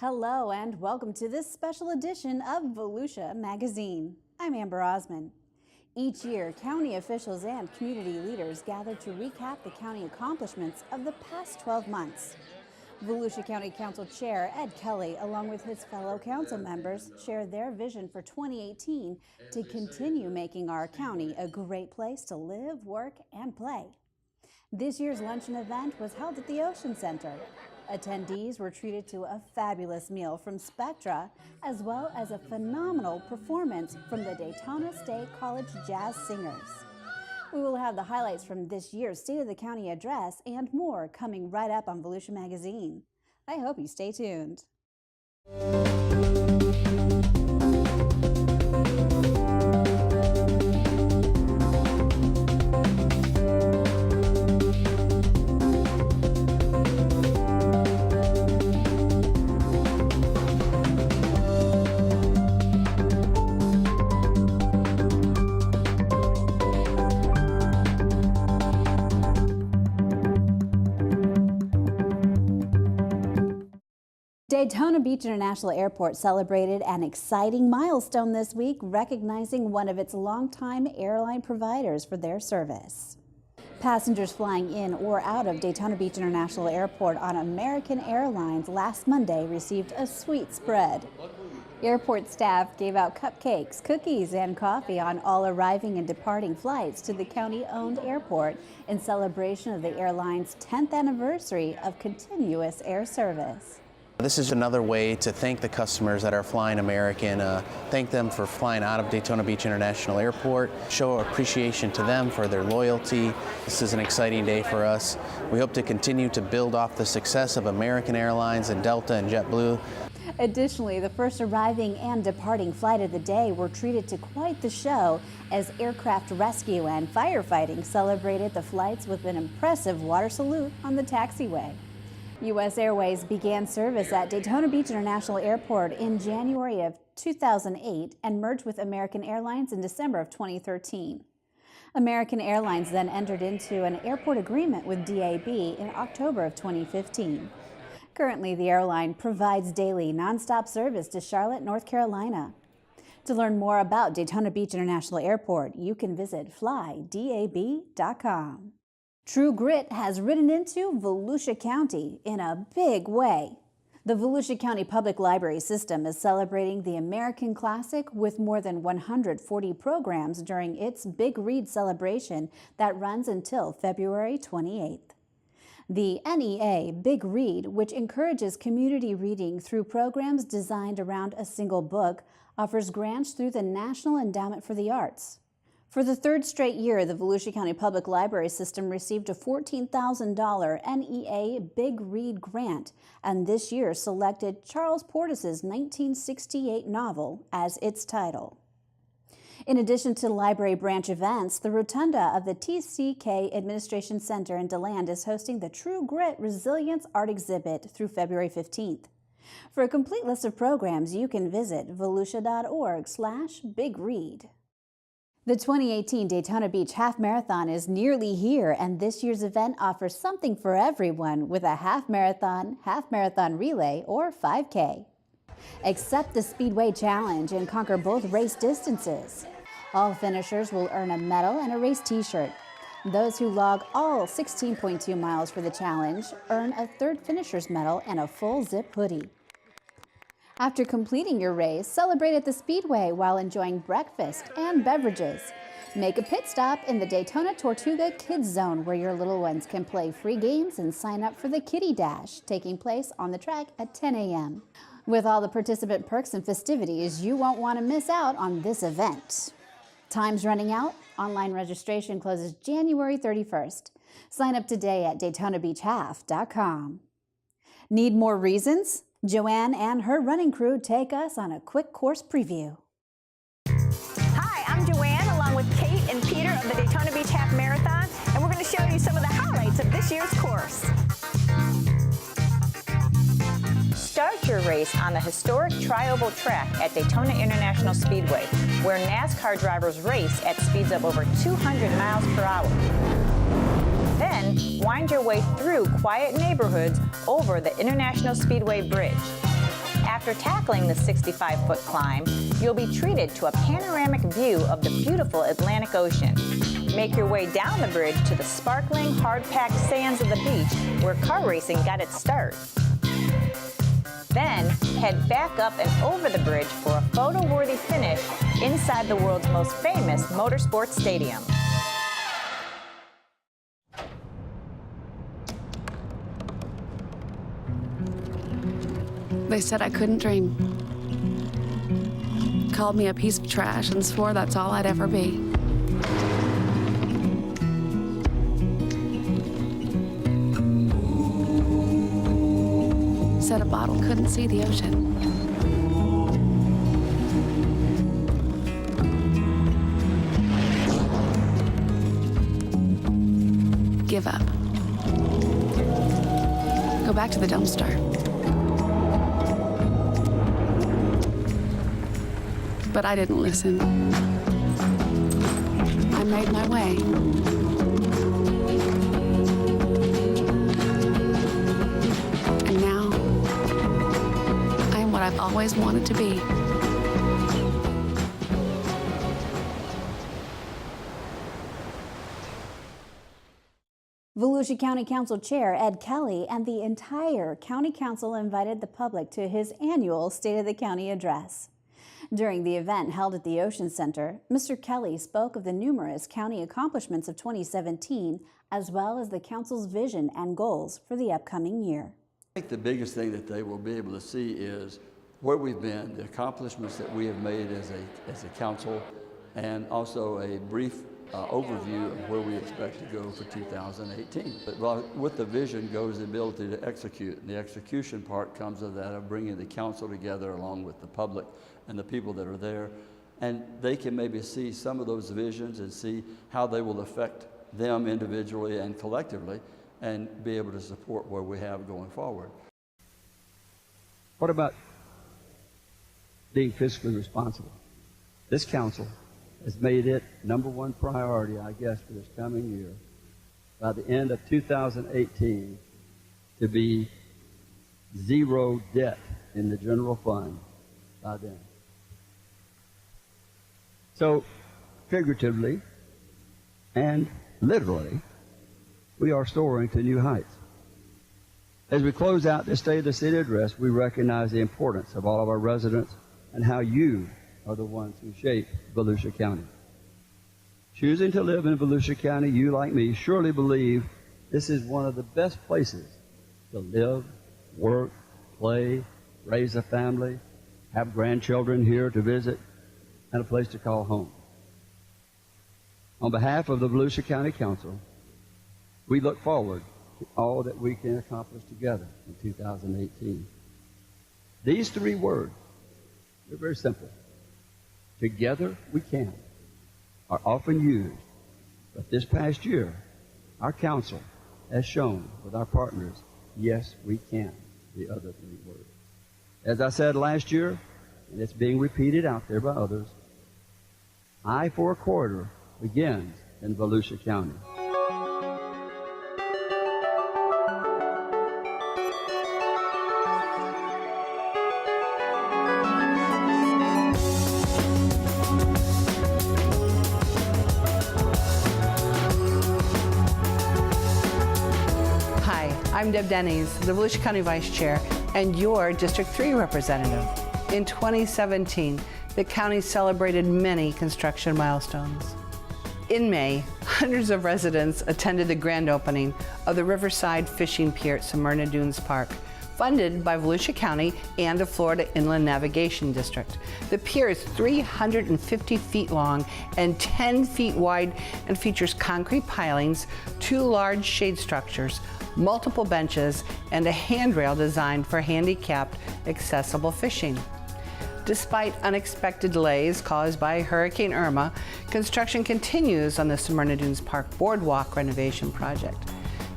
Hello and welcome to this special edition of Volusia Magazine. I'm Amber Osman. Each year, county officials and community leaders gather to recap the county accomplishments of the past 12 months. Volusia County Council Chair Ed Kelly, along with his fellow council members, share their vision for 2018 to continue making our county a great place to live, work, and play. This year's luncheon event was held at the Ocean Center. Attendees were treated to a fabulous meal from Spectra, as well as a phenomenal performance from the Daytona State College Jazz Singers. We will have the highlights from this year's State of the County address and more coming right up on Volusia Magazine. I hope you stay tuned. Daytona Beach International Airport celebrated an exciting milestone this week, recognizing one of its longtime airline providers for their service. Passengers flying in or out of Daytona Beach International Airport on American Airlines last Monday received a sweet spread. Airport staff gave out cupcakes, cookies, and coffee on all arriving and departing flights to the county-owned airport in celebration of the airline's 10th anniversary of continuous air service. This is another way to thank the customers that are flying American, thank them for flying out of Daytona Beach International Airport, show appreciation to them for their loyalty. This is an exciting day for us. We hope to continue to build off the success of American Airlines and Delta and JetBlue. Additionally, the first arriving and departing flight of the day were treated to quite the show as aircraft rescue and firefighting celebrated the flights with an impressive water salute on the taxiway. U.S. Airways began service at Daytona Beach International Airport in January of 2008 and merged with American Airlines in December of 2013. American Airlines then entered into an airport agreement with DAB in October of 2015. Currently, the airline provides daily nonstop service to Charlotte, North Carolina. To learn more about Daytona Beach International Airport, you can visit flydab.com. True grit has ridden into Volusia County in a big way. The Volusia County Public Library System is celebrating the American Classic with more than 140 programs during its Big Read celebration that runs until February 28th. The NEA Big Read, which encourages community reading through programs designed around a single book, offers grants through the National Endowment for the Arts. For the third straight year, the Volusia County Public Library System received a $14,000 NEA Big Read grant, and this year selected Charles Portis's 1968 novel as its title. In addition to library branch events, the rotunda of the TCK Administration Center in DeLand is hosting the True Grit Resilience Art Exhibit through February 15th. For a complete list of programs, you can visit volusia.org/bigread. The 2018 Daytona Beach Half Marathon is nearly here, and this year's event offers something for everyone with a half marathon relay, or 5K. Accept the Speedway Challenge and conquer both race distances. All finishers will earn a medal and a race t-shirt. Those who log all 16.2 miles for the challenge earn a third finisher's medal and a full zip hoodie. After completing your race, celebrate at the Speedway while enjoying breakfast and beverages. Make a pit stop in the Daytona Tortuga Kids Zone where your little ones can play free games and sign up for the Kitty Dash, taking place on the track at 10 a.m. With all the participant perks and festivities, you won't want to miss out on this event. Time's running out. Online registration closes January 31st. Sign up today at DaytonaBeachHalf.com. Need more reasons? Joanne and her running crew take us on a quick course preview. Hi, I'm Joanne along with Kate and Peter of the Daytona Beach Half Marathon, and we're going to show you some of the highlights of this year's course. Start your race on the historic tri-oval track at Daytona International Speedway, where NASCAR drivers race at speeds of over 200 miles per hour. Then, wind your way through quiet neighborhoods over the International Speedway Bridge. After tackling the 65-foot climb, you'll be treated to a panoramic view of the beautiful Atlantic Ocean. Make your way down the bridge to the sparkling, hard-packed sands of the beach where car racing got its start. Then, head back up and over the bridge for a photo-worthy finish inside the world's most famous motorsports stadium. They said I couldn't dream. Called me a piece of trash and swore that's all I'd ever be. Said a bottle couldn't see the ocean. Give up. Go back to the dumpster. But I didn't listen. I made my way. And now, I am what I've always wanted to be. Volusia County Council Chair Ed Kelly and the entire County Council invited the public to his annual State of the County address. During the event held at the Ocean Center, Mr. Kelly spoke of the numerous county accomplishments of 2017, as well as the council's vision and goals for the upcoming year. I think the biggest thing that they will be able to see is where we've been, the accomplishments that we have made as a council, and also a brief overview of where we expect to go for 2018. But with the vision goes the ability to execute. And the execution part comes of that, of bringing the council together along with the public and the people that are there. And they can maybe see some of those visions and see how they will affect them individually and collectively and be able to support what we have going forward. What about being fiscally responsible? This council has made it #1 priority, I guess, for this coming year, by the end of 2018, to be zero debt in the general fund by then. So, figuratively and literally, we are soaring to new heights. As we close out this State of the City address, we recognize the importance of all of our residents and how you are the ones who shape Volusia County. Choosing to live in Volusia County, you, like me, surely believe this is one of the best places to live, work, play, raise a family, have grandchildren here to visit, and a place to call home. On behalf of the Volusia County Council, we look forward to all that we can accomplish together in 2018. These 3 words, they're very simple. Together we can, are often used, but this past year, our council has shown with our partners, yes, we can, the other 3 words. As I said last year, and it's being repeated out there by others, I-4 corridor begins in Volusia County. Hi, I'm Deb Denny's, the Volusia County Vice Chair and your District 3 representative. In 2017, the county celebrated many construction milestones. In May, hundreds of residents attended the grand opening of the Riverside Fishing Pier at Smyrna Dunes Park, funded by Volusia County and the Florida Inland Navigation District. The pier is 350 feet long and 10 feet wide and features concrete pilings, 2 large shade structures, multiple benches, and a handrail designed for handicapped accessible fishing. Despite unexpected delays caused by Hurricane Irma, construction continues on the Smyrna Dunes Park Boardwalk renovation project.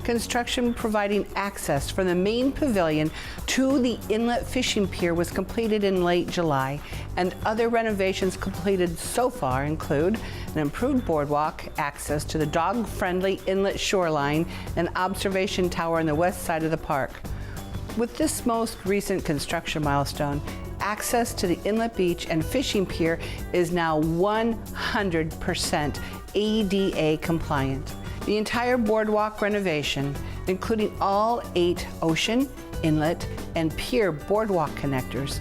Construction providing access from the main pavilion to the inlet fishing pier was completed in late July, and other renovations completed so far include an improved boardwalk, access to the dog-friendly inlet shoreline, and observation tower on the west side of the park. With this most recent construction milestone, access to the inlet beach and fishing pier is now 100% ADA compliant. The entire boardwalk renovation, including all 8 ocean, inlet, and pier boardwalk connectors,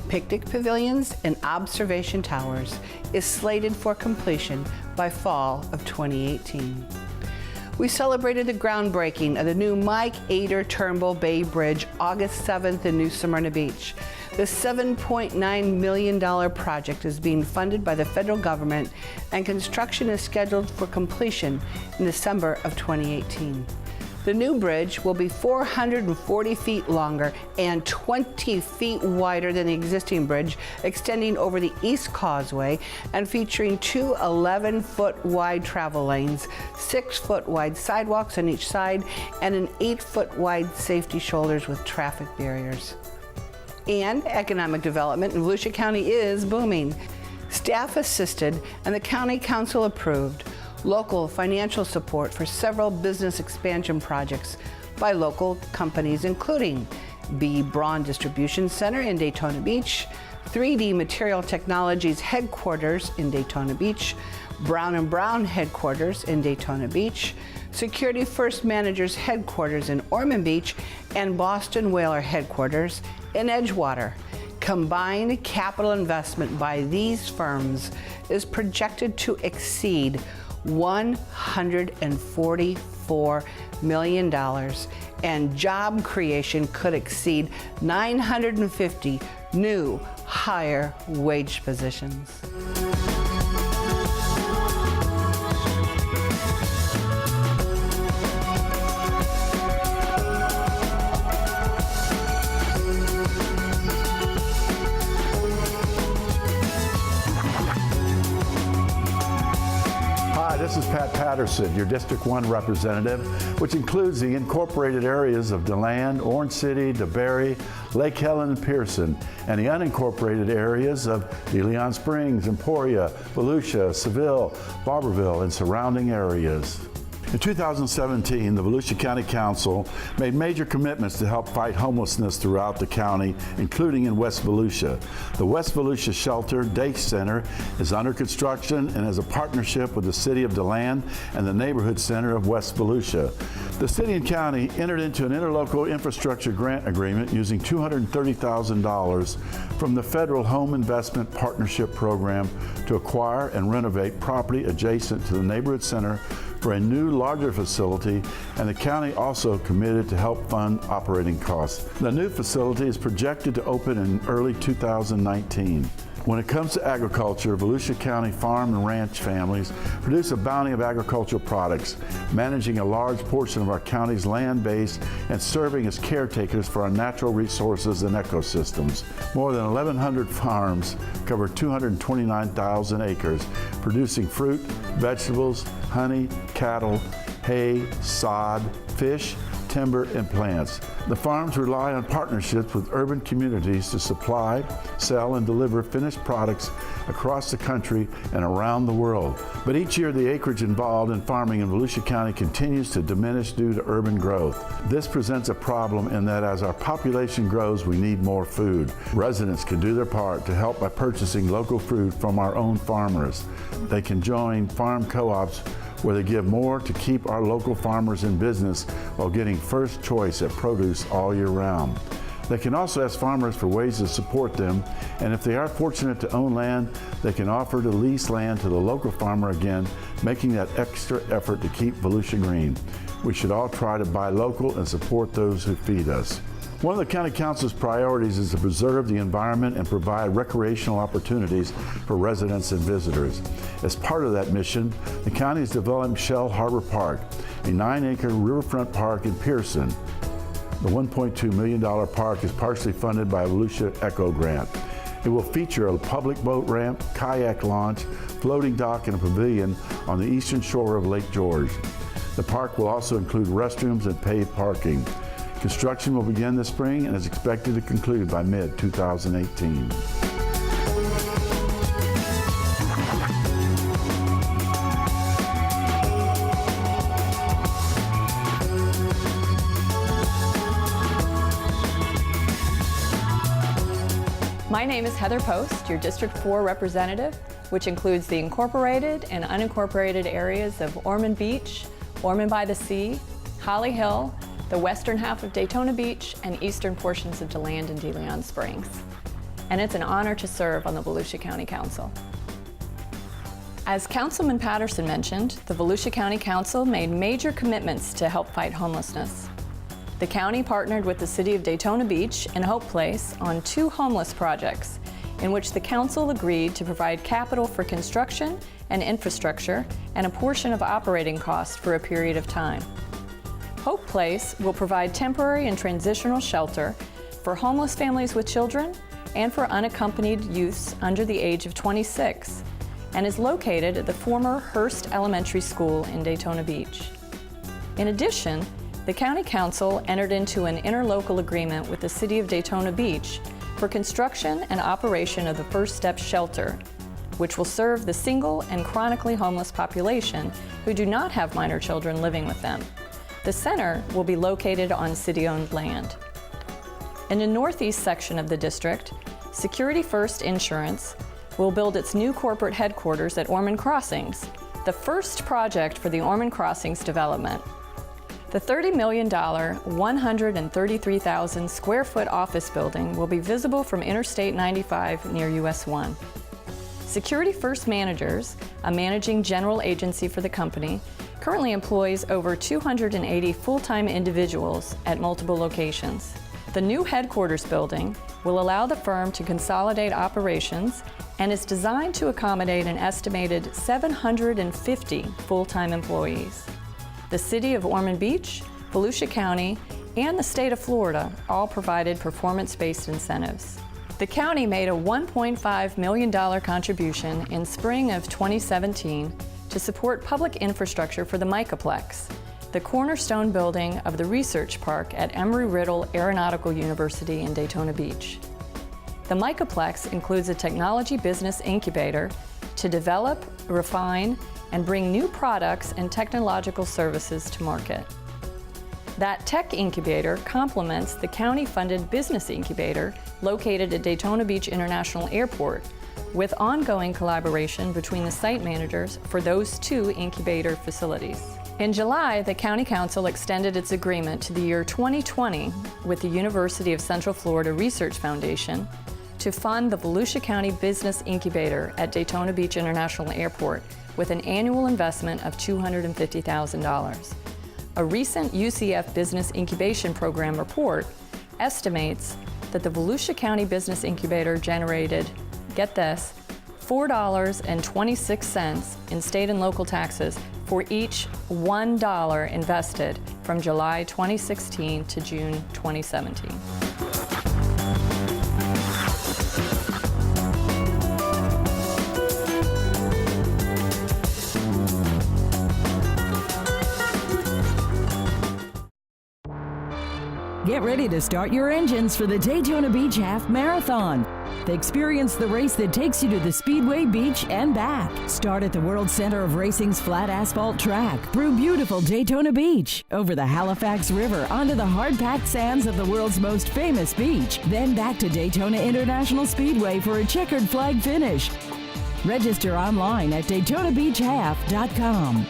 picnic pavilions, and observation towers, is slated for completion by fall of 2018. We celebrated the groundbreaking of the new Mike Ader Turnbull Bay Bridge August 7th in New Smyrna Beach. The $7.9 million project is being funded by the federal government, and construction is scheduled for completion in December of 2018. The new bridge will be 440 feet longer and 20 feet wider than the existing bridge, extending over the East Causeway and featuring 2 11-foot wide travel lanes, 6-foot wide sidewalks on each side, and an 8-foot wide safety shoulders with traffic barriers. And economic development in Volusia County is booming. Staff assisted and the County Council approved local financial support for several business expansion projects by local companies, including B. Braun Distribution Center in Daytona Beach, 3D Material Technologies headquarters in Daytona Beach, Brown & Brown headquarters in Daytona Beach, Security First Managers headquarters in Ormond Beach, and Boston Whaler headquarters in Edgewater. Combined capital investment by these firms is projected to exceed $144 million, and job creation could exceed 950 new higher wage positions. This is Pat Patterson, your District 1 representative, which includes the incorporated areas of DeLand, Orange City, DeBary, Lake Helen, and Pearson, and the unincorporated areas of De Leon Springs, Emporia, Volusia, Seville, Barberville, and surrounding areas. In 2017, the Volusia County Council made major commitments to help fight homelessness throughout the county, including in West Volusia. The West Volusia Shelter Day Center is under construction and is a partnership with the City of DeLand and the Neighborhood Center of West Volusia. The city and county entered into an interlocal infrastructure grant agreement using $230,000 from the Federal Home Investment Partnership Program to acquire and renovate property adjacent to the Neighborhood Center for a new, larger facility, and the county also committed to help fund operating costs. The new facility is projected to open in early 2019. When it comes to agriculture, Volusia County farm and ranch families produce a bounty of agricultural products, managing a large portion of our county's land base and serving as caretakers for our natural resources and ecosystems. More than 1,100 farms cover 229,000 acres, producing fruit, vegetables, honey, cattle, hay, sod, fish, timber, and plants. The farms rely on partnerships with urban communities to supply, sell, and deliver finished products across the country and around the world. But each year, the acreage involved in farming in Volusia County continues to diminish due to urban growth. This presents a problem in that as our population grows, we need more food. Residents can do their part to help by purchasing local food from our own farmers. They can join farm co-ops where they give more to keep our local farmers in business while getting first choice at produce all year round. They can also ask farmers for ways to support them, and if they are fortunate to own land, they can offer to lease land to the local farmer again, making that extra effort to keep Volusia green. We should all try to buy local and support those who feed us. One of the County Council's priorities is to preserve the environment and provide recreational opportunities for residents and visitors. As part of that mission, the county is developing Shell Harbor Park, a 9-acre riverfront park in Pearson. The $1.2 million park is partially funded by a Volusia Eco Grant. It will feature a public boat ramp, kayak launch, floating dock, and a pavilion on the eastern shore of Lake George. The park will also include restrooms and paved parking. Construction will begin this spring and is expected to conclude by mid-2018. My name is Heather Post, your District 4 representative, which includes the incorporated and unincorporated areas of Ormond Beach, Ormond by the Sea, Holly Hill, the western half of Daytona Beach, and eastern portions of DeLand and DeLeon Springs. And it's an honor to serve on the Volusia County Council. As Councilman Patterson mentioned, the Volusia County Council made major commitments to help fight homelessness. The county partnered with the City of Daytona Beach and Hope Place on 2 homeless projects in which the council agreed to provide capital for construction and infrastructure and a portion of operating costs for a period of time. Hope Place will provide temporary and transitional shelter for homeless families with children and for unaccompanied youths under the age of 26 and is located at the former Hearst Elementary School in Daytona Beach. In addition, the County Council entered into an interlocal agreement with the City of Daytona Beach for construction and operation of the First Step Shelter, which will serve the single and chronically homeless population who do not have minor children living with them. The center will be located on city-owned land. In the northeast section of the district, Security First Insurance will build its new corporate headquarters at Ormond Crossings, the first project for the Ormond Crossings development. The $30 million, 133,000 square foot office building will be visible from Interstate 95 near US 1. Security First Managers, a managing general agency for the company, currently employs over 280 full-time individuals at multiple locations. The new headquarters building will allow the firm to consolidate operations and is designed to accommodate an estimated 750 full-time employees. The City of Ormond Beach, Volusia County, and the state of Florida all provided performance-based incentives. The county made a $1.5 million contribution in spring of 2017 to support public infrastructure for the Micaplex, the cornerstone building of the research park at Embry-Riddle Aeronautical University in Daytona Beach. The Micaplex includes a technology business incubator to develop, refine, and bring new products and technological services to market. That tech incubator complements the county-funded business incubator located at Daytona Beach International Airport, with ongoing collaboration between the site managers for those 2 incubator facilities. In July, the County Council extended its agreement to the year 2020 with the University of Central Florida Research Foundation to fund the Volusia County Business Incubator at Daytona Beach International Airport with an annual investment of $250,000. A recent UCF Business Incubation Program report estimates that the Volusia County Business Incubator generated, get this, $4.26 in state and local taxes for each $1 invested from July 2016 to June 2017. Get ready to start your engines for the Daytona Beach Half Marathon. Experience the race that takes you to the Speedway Beach and back. Start at the World Center of Racing's flat asphalt track, through beautiful Daytona Beach, over the Halifax River, onto the hard-packed sands of the world's most famous beach, then back to Daytona International Speedway for a checkered flag finish. Register online at DaytonaBeachHalf.com.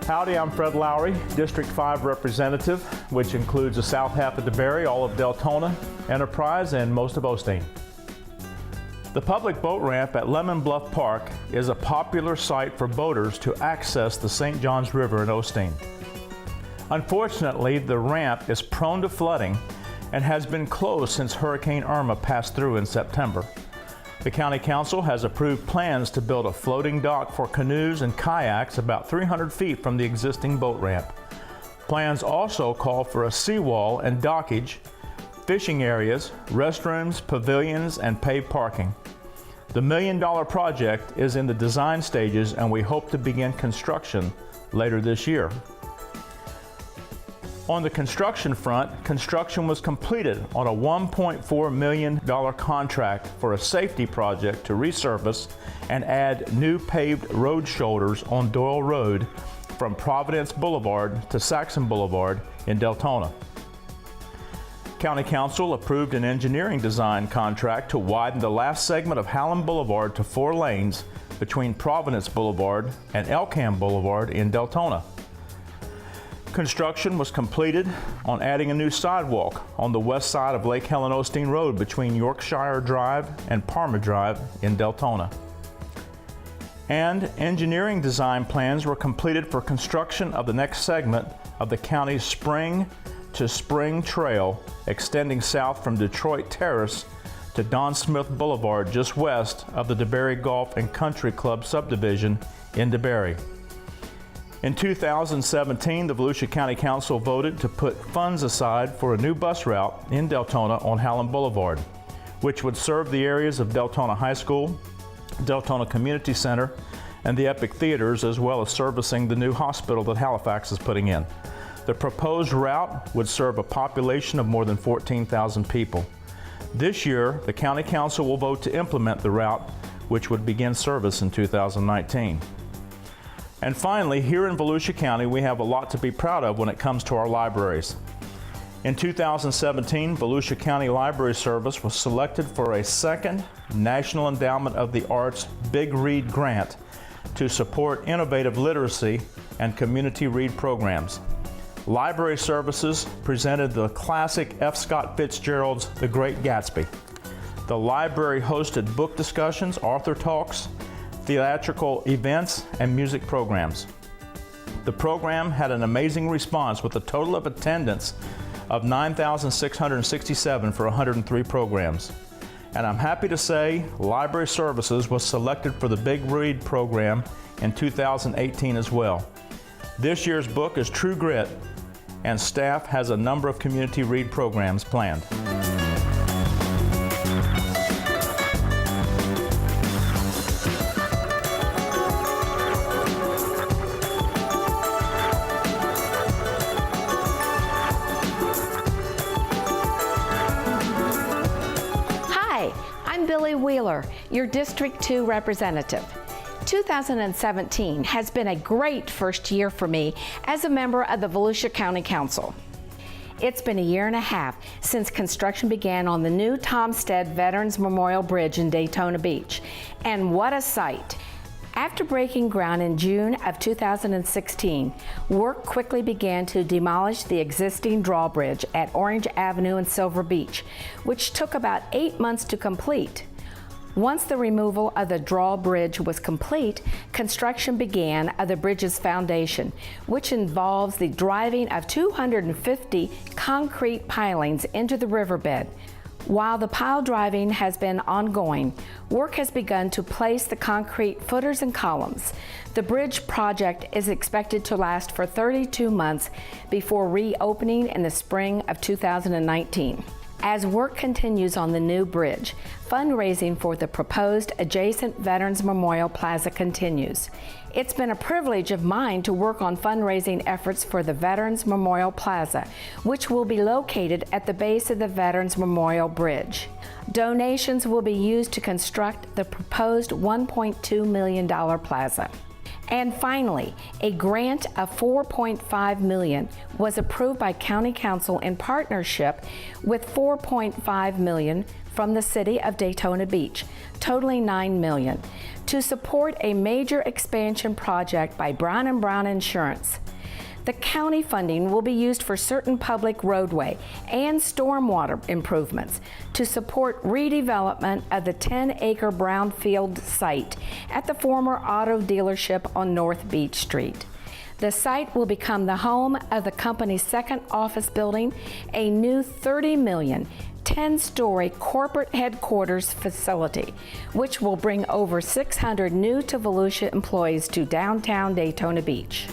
Howdy, I'm Fred Lowry, District 5 representative, which includes the south half of DeBary, all of Deltona, Enterprise, and most of Osteen. The public boat ramp at Lemon Bluff Park is a popular site for boaters to access the St. Johns River in Osteen. Unfortunately, the ramp is prone to flooding and has been closed since Hurricane Irma passed through in September. The County Council has approved plans to build a floating dock for canoes and kayaks about 300 feet from the existing boat ramp. Plans also call for a seawall and dockage, fishing areas, restrooms, pavilions, and paved parking. The $1 million project is in the design stages, and we hope to begin construction later this year. On the construction front, construction was completed on a $1.4 million contract for a safety project to resurface and add new paved road shoulders on Doyle Road from Providence Boulevard to Saxon Boulevard in Deltona. County Council approved an engineering design contract to widen the last segment of Hallam Boulevard to 4 lanes between Providence Boulevard and Elkham Boulevard in Deltona. Construction was completed on adding a new sidewalk on the west side of Lake Helen Osteen Road between Yorkshire Drive and Parma Drive in Deltona. And engineering design plans were completed for construction of the next segment of the county's Spring to Spring Trail, extending south from Detroit Terrace to Don Smith Boulevard just west of the DeBerry Golf and Country Club subdivision in DeBerry. In 2017, the Volusia County Council voted to put funds aside for a new bus route in Deltona on Hallam Boulevard, which would serve the areas of Deltona High School, Deltona Community Center, and the Epic Theaters, as well as servicing the new hospital that Halifax is putting in. The proposed route would serve a population of more than 14,000 people. This year, the County Council will vote to implement the route, which would begin service in 2019. And finally, here in Volusia County, we have a lot to be proud of when it comes to our libraries. In 2017, Volusia County Library Service was selected for a second National Endowment of the Arts Big Read Grant to support innovative literacy and community read programs. Library Services presented the classic F. Scott Fitzgerald's The Great Gatsby. The library hosted book discussions, author talks, theatrical events, and music programs. The program had an amazing response with a total of attendance of 9,667 for 103 programs. And I'm happy to say Library Services was selected for the Big Read program in 2018 as well. This year's book is True Grit, and staff has a number of community read programs planned. Wheeler, your District 2 representative. 2017 has been a great first year for me as a member of the Volusia County Council. It's been a year and a half since construction began on the new Tomstead Veterans Memorial Bridge in Daytona Beach, and what a sight! After breaking ground in June of 2016, work quickly began to demolish the existing drawbridge at Orange Avenue and Silver Beach, which took about 8 months to complete. Once the removal of the drawbridge was complete, construction began of the bridge's foundation, which involves the driving of 250 concrete pilings into the riverbed. While the pile driving has been ongoing, work has begun to place the concrete footers and columns. The bridge project is expected to last for 32 months before reopening in the spring of 2019. As work continues on the new bridge, fundraising for the proposed adjacent Veterans Memorial Plaza continues. It's been a privilege of mine to work on fundraising efforts for the Veterans Memorial Plaza, which will be located at the base of the Veterans Memorial Bridge. Donations will be used to construct the proposed $1.2 million plaza. And finally, a grant of $4.5 million was approved by County Council in partnership with $4.5 million from the City of Daytona Beach, totaling $9 million, to support a major expansion project by Brown & Brown Insurance. The county funding will be used for certain public roadway and stormwater improvements to support redevelopment of the 10-acre brownfield site at the former auto dealership on North Beach Street. The site will become the home of the company's second office building, a new $30 million 10-story corporate headquarters facility, which will bring over 600 new to Volusia employees to downtown Daytona Beach.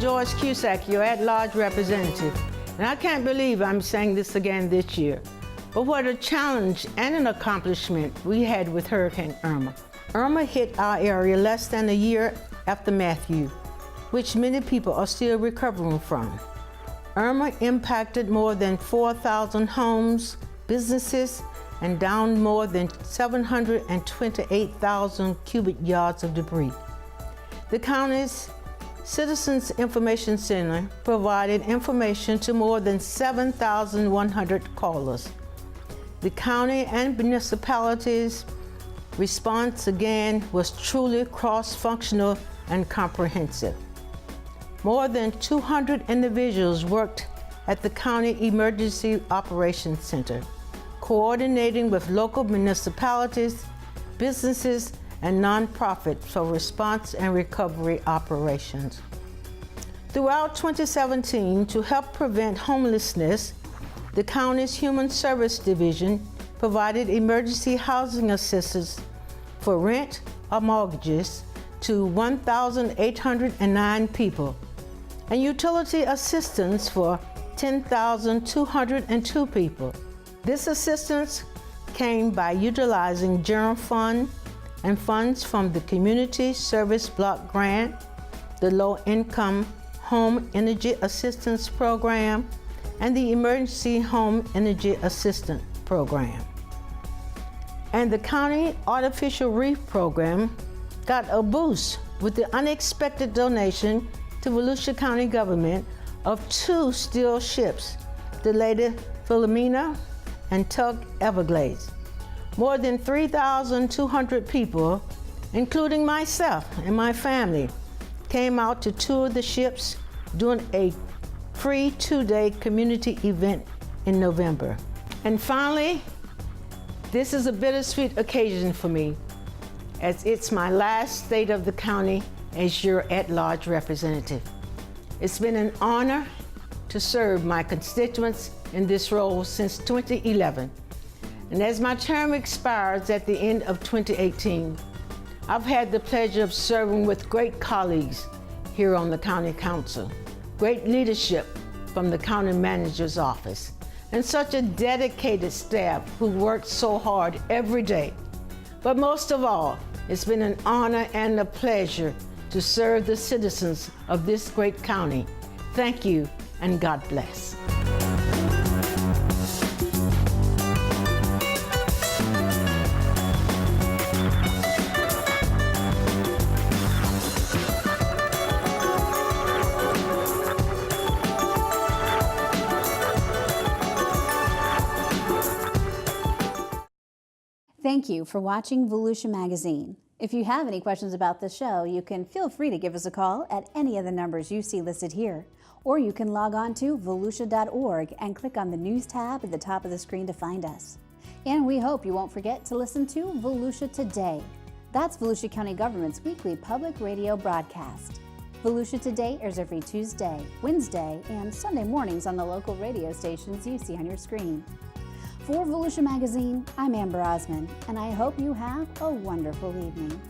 George Cusack, your at-large representative. And I can't believe I'm saying this again this year, but what a challenge and an accomplishment we had with Hurricane Irma. Irma hit our area less than a year after Matthew, which many people are still recovering from. Irma impacted more than 4,000 homes, businesses, and downed more than 728,000 cubic yards of debris. The county's Citizens Information Center provided information to more than 7,100 callers. The county and municipalities' response again was truly cross-functional and comprehensive. More than 200 individuals worked at the County Emergency Operations Center, coordinating with local municipalities, businesses, and nonprofits for response and recovery operations. Throughout 2017, to help prevent homelessness, the county's Human Service Division provided emergency housing assistance for rent or mortgages to 1,809 people, and utility assistance for 10,202 people. This assistance came by utilizing general fund and funds from the Community Service Block Grant, the Low Income Home Energy Assistance Program, and the Emergency Home Energy Assistance Program. And the County Artificial Reef Program got a boost with the unexpected donation to Volusia County government of 2 steel ships, the Lady Philomena and Tug Everglades. More than 3,200 people, including myself and my family, came out to tour the ships during a free 2-day community event in November. And finally, this is a bittersweet occasion for me, as it's my last State of the County as your at-large representative. It's been an honor to serve my constituents in this role since 2011. And as my term expires at the end of 2018, I've had the pleasure of serving with great colleagues here on the County Council, great leadership from the County Manager's Office, and such a dedicated staff who works so hard every day. But most of all, it's been an honor and a pleasure to serve the citizens of this great county. Thank you, and God bless. Thank you for watching Volusia Magazine. If you have any questions about the show, you can feel free to give us a call at any of the numbers you see listed here, or you can log on to volusia.org and click on the News tab at the top of the screen to find us. And we hope you won't forget to listen to Volusia Today. That's Volusia County Government's weekly public radio broadcast. Volusia Today airs every Tuesday, Wednesday, and Sunday mornings on the local radio stations you see on your screen. For Volusia Magazine, I'm Amber Osmond, and I hope you have a wonderful evening.